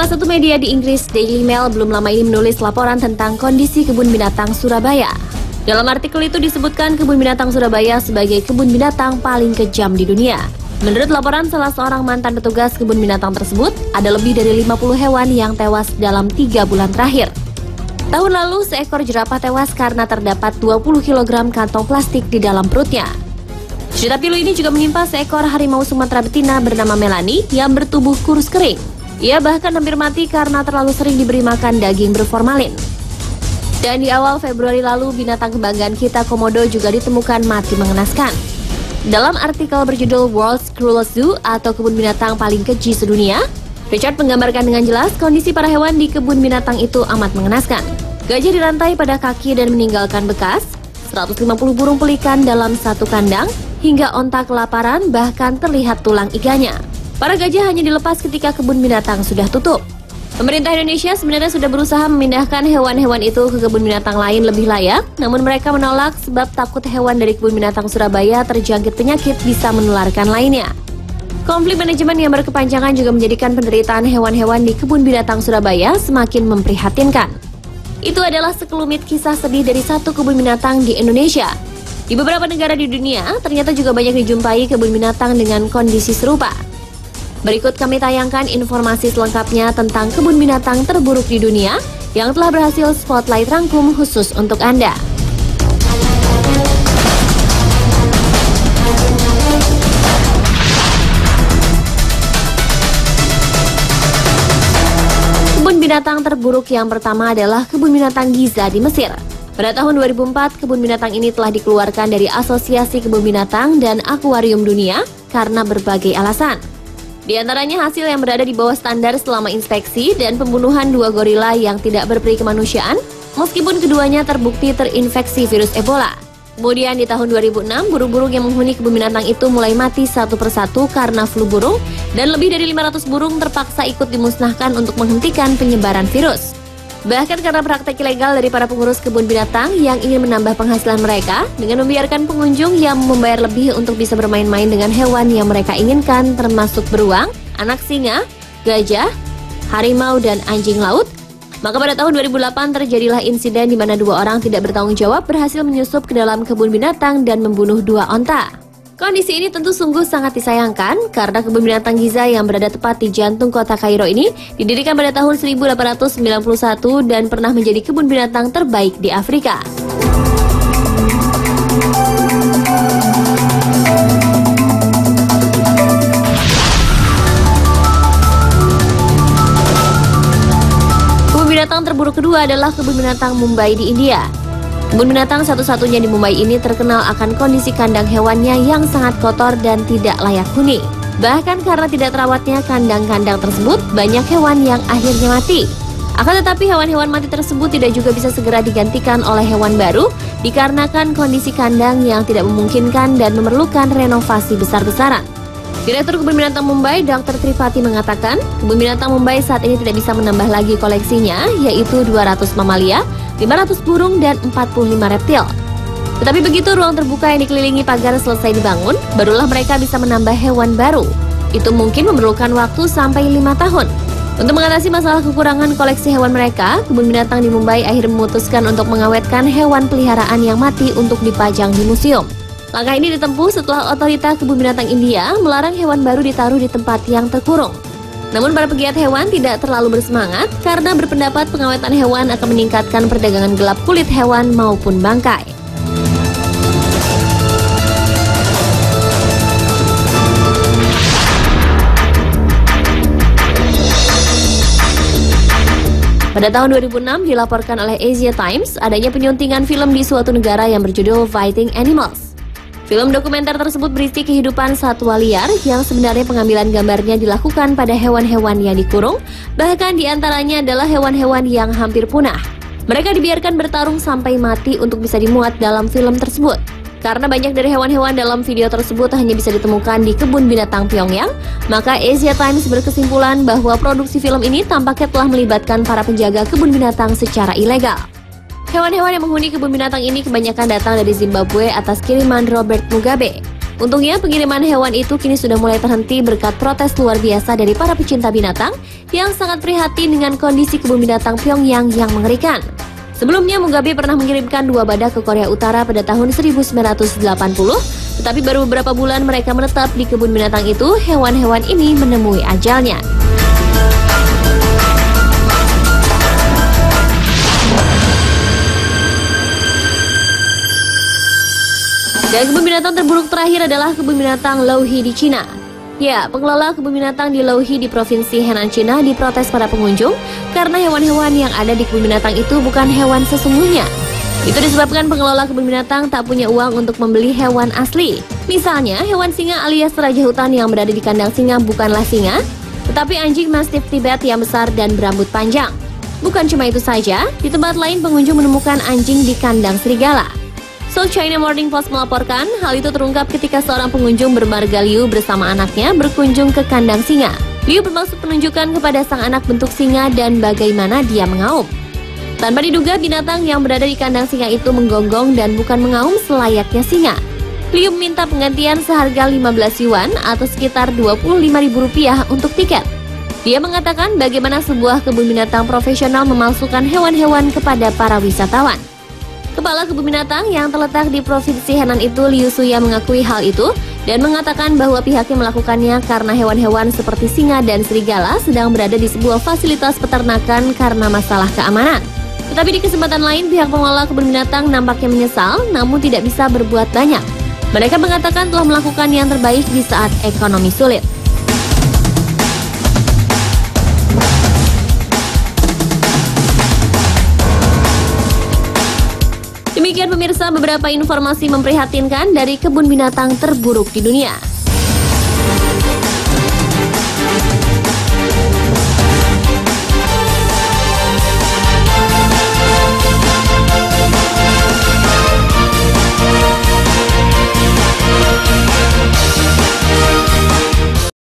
Salah satu media di Inggris, Daily Mail, belum lama ini menulis laporan tentang kondisi kebun binatang Surabaya. Dalam artikel itu disebutkan kebun binatang Surabaya sebagai kebun binatang paling kejam di dunia. Menurut laporan salah seorang mantan petugas kebun binatang tersebut, ada lebih dari 50 hewan yang tewas dalam 3 bulan terakhir. Tahun lalu, seekor jerapah tewas karena terdapat 20 kg kantong plastik di dalam perutnya. Cerita pilu ini juga menimpa seekor harimau Sumatera betina bernama Melanie yang bertubuh kurus kering. Ia bahkan hampir mati karena terlalu sering diberi makan daging berformalin. Dan di awal Februari lalu, binatang kebanggaan kita Komodo juga ditemukan mati mengenaskan. Dalam artikel berjudul World's Cruelest Zoo atau kebun binatang paling keji sedunia, Richard menggambarkan dengan jelas kondisi para hewan di kebun binatang itu amat mengenaskan. Gajah dirantai pada kaki dan meninggalkan bekas, 150 burung pelikan dalam satu kandang, hingga onta kelaparan bahkan terlihat tulang iganya. Para gajah hanya dilepas ketika kebun binatang sudah tutup. Pemerintah Indonesia sebenarnya sudah berusaha memindahkan hewan-hewan itu ke kebun binatang lain lebih layak, namun mereka menolak sebab takut hewan dari kebun binatang Surabaya terjangkit penyakit bisa menularkan lainnya. Konflik manajemen yang berkepanjangan juga menjadikan penderitaan hewan-hewan di kebun binatang Surabaya semakin memprihatinkan. Itu adalah sekelumit kisah sedih dari satu kebun binatang di Indonesia. Di beberapa negara di dunia, ternyata juga banyak dijumpai kebun binatang dengan kondisi serupa. Berikut kami tayangkan informasi selengkapnya tentang kebun binatang terburuk di dunia yang telah berhasil Spotlight rangkum khusus untuk Anda. Kebun binatang terburuk yang pertama adalah kebun binatang Giza di Mesir. Pada tahun 2004, kebun binatang ini telah dikeluarkan dari Asosiasi Kebun Binatang dan Akuarium Dunia karena berbagai alasan. Di antaranya hasil yang berada di bawah standar selama inspeksi dan pembunuhan 2 gorila yang tidak berperi kemanusiaan, meskipun keduanya terbukti terinfeksi virus Ebola. Kemudian di tahun 2006, burung-burung yang menghuni kebun binatang itu mulai mati satu persatu karena flu burung, dan lebih dari 500 burung terpaksa ikut dimusnahkan untuk menghentikan penyebaran virus. Bahkan karena praktek ilegal dari para pengurus kebun binatang yang ingin menambah penghasilan mereka dengan membiarkan pengunjung yang membayar lebih untuk bisa bermain-main dengan hewan yang mereka inginkan, termasuk beruang, anak singa, gajah, harimau, dan anjing laut. Maka pada tahun 2008 terjadilah insiden di mana 2 orang tidak bertanggung jawab berhasil menyusup ke dalam kebun binatang dan membunuh 2 onta. Kondisi ini tentu sungguh sangat disayangkan karena kebun binatang Giza yang berada tepat di jantung kota Kairo ini didirikan pada tahun 1891 dan pernah menjadi kebun binatang terbaik di Afrika. Kebun binatang terburuk kedua adalah kebun binatang Mumbai di India. Kebun binatang satu-satunya di Mumbai ini terkenal akan kondisi kandang hewannya yang sangat kotor dan tidak layak huni. Bahkan karena tidak terawatnya kandang-kandang tersebut, banyak hewan yang akhirnya mati. Akan tetapi hewan-hewan mati tersebut tidak juga bisa segera digantikan oleh hewan baru, dikarenakan kondisi kandang yang tidak memungkinkan dan memerlukan renovasi besar-besaran. Direktur Kebun Binatang Mumbai, Dr. Tripati mengatakan, Kebun Binatang Mumbai saat ini tidak bisa menambah lagi koleksinya, yaitu 200 mamalia, 500 burung, dan 45 reptil. Tetapi begitu ruang terbuka yang dikelilingi pagar selesai dibangun, barulah mereka bisa menambah hewan baru. Itu mungkin memerlukan waktu sampai 5 tahun. Untuk mengatasi masalah kekurangan koleksi hewan mereka, Kebun Binatang di Mumbai akhirnya memutuskan untuk mengawetkan hewan peliharaan yang mati untuk dipajang di museum. Langkah ini ditempuh setelah otorita Kebun Binatang India melarang hewan baru ditaruh di tempat yang terkurung. Namun para pegiat hewan tidak terlalu bersemangat karena berpendapat pengawetan hewan akan meningkatkan perdagangan gelap kulit hewan maupun bangkai. Pada tahun 2006 dilaporkan oleh Asia Times adanya penyuntingan film di suatu negara yang berjudul Fighting Animals. Film dokumenter tersebut berisi kehidupan satwa liar yang sebenarnya pengambilan gambarnya dilakukan pada hewan-hewan yang dikurung, bahkan diantaranya adalah hewan-hewan yang hampir punah. Mereka dibiarkan bertarung sampai mati untuk bisa dimuat dalam film tersebut. Karena banyak dari hewan-hewan dalam video tersebut hanya bisa ditemukan di kebun binatang Pyongyang, maka Asia Times berkesimpulan bahwa produksi film ini tampaknya telah melibatkan para penjaga kebun binatang secara ilegal. Hewan-hewan yang menghuni kebun binatang ini kebanyakan datang dari Zimbabwe atas kiriman Robert Mugabe. Untungnya pengiriman hewan itu kini sudah mulai terhenti berkat protes luar biasa dari para pecinta binatang yang sangat prihatin dengan kondisi kebun binatang Pyongyang yang mengerikan. Sebelumnya Mugabe pernah mengirimkan 2 badak ke Korea Utara pada tahun 1980, tetapi baru beberapa bulan mereka menetap di kebun binatang itu, hewan-hewan ini menemui ajalnya. Dan kebun binatang terburuk terakhir adalah kebun binatang Louhi di Cina. Ya, pengelola kebun binatang di Louhi di Provinsi Henan, Cina diprotes para pengunjung karena hewan-hewan yang ada di kebun binatang itu bukan hewan sesungguhnya. Itu disebabkan pengelola kebun binatang tak punya uang untuk membeli hewan asli. Misalnya, hewan singa alias raja hutan yang berada di kandang singa bukanlah singa, tetapi anjing Mastiff Tibet yang besar dan berambut panjang. Bukan cuma itu saja, di tempat lain pengunjung menemukan anjing di kandang serigala. South China Morning Post melaporkan, hal itu terungkap ketika seorang pengunjung bermarga Liu bersama anaknya berkunjung ke kandang singa. Liu bermaksud menunjukkan kepada sang anak bentuk singa dan bagaimana dia mengaum. Tanpa diduga, binatang yang berada di kandang singa itu menggonggong dan bukan mengaum selayaknya singa. Liu meminta penggantian seharga 15 yuan atau sekitar Rp25.000 untuk tiket. Dia mengatakan bagaimana sebuah kebun binatang profesional memalsukan hewan-hewan kepada para wisatawan. Kepala kebun binatang yang terletak di Provinsi Henan itu, Liu Suya, mengakui hal itu dan mengatakan bahwa pihaknya melakukannya karena hewan-hewan seperti singa dan serigala sedang berada di sebuah fasilitas peternakan karena masalah keamanan. Tetapi di kesempatan lain, pihak pengelola kebun binatang nampaknya menyesal namun tidak bisa berbuat banyak. Mereka mengatakan telah melakukan yang terbaik di saat ekonomi sulit. Demikian pemirsa beberapa informasi memprihatinkan dari kebun binatang terburuk di dunia.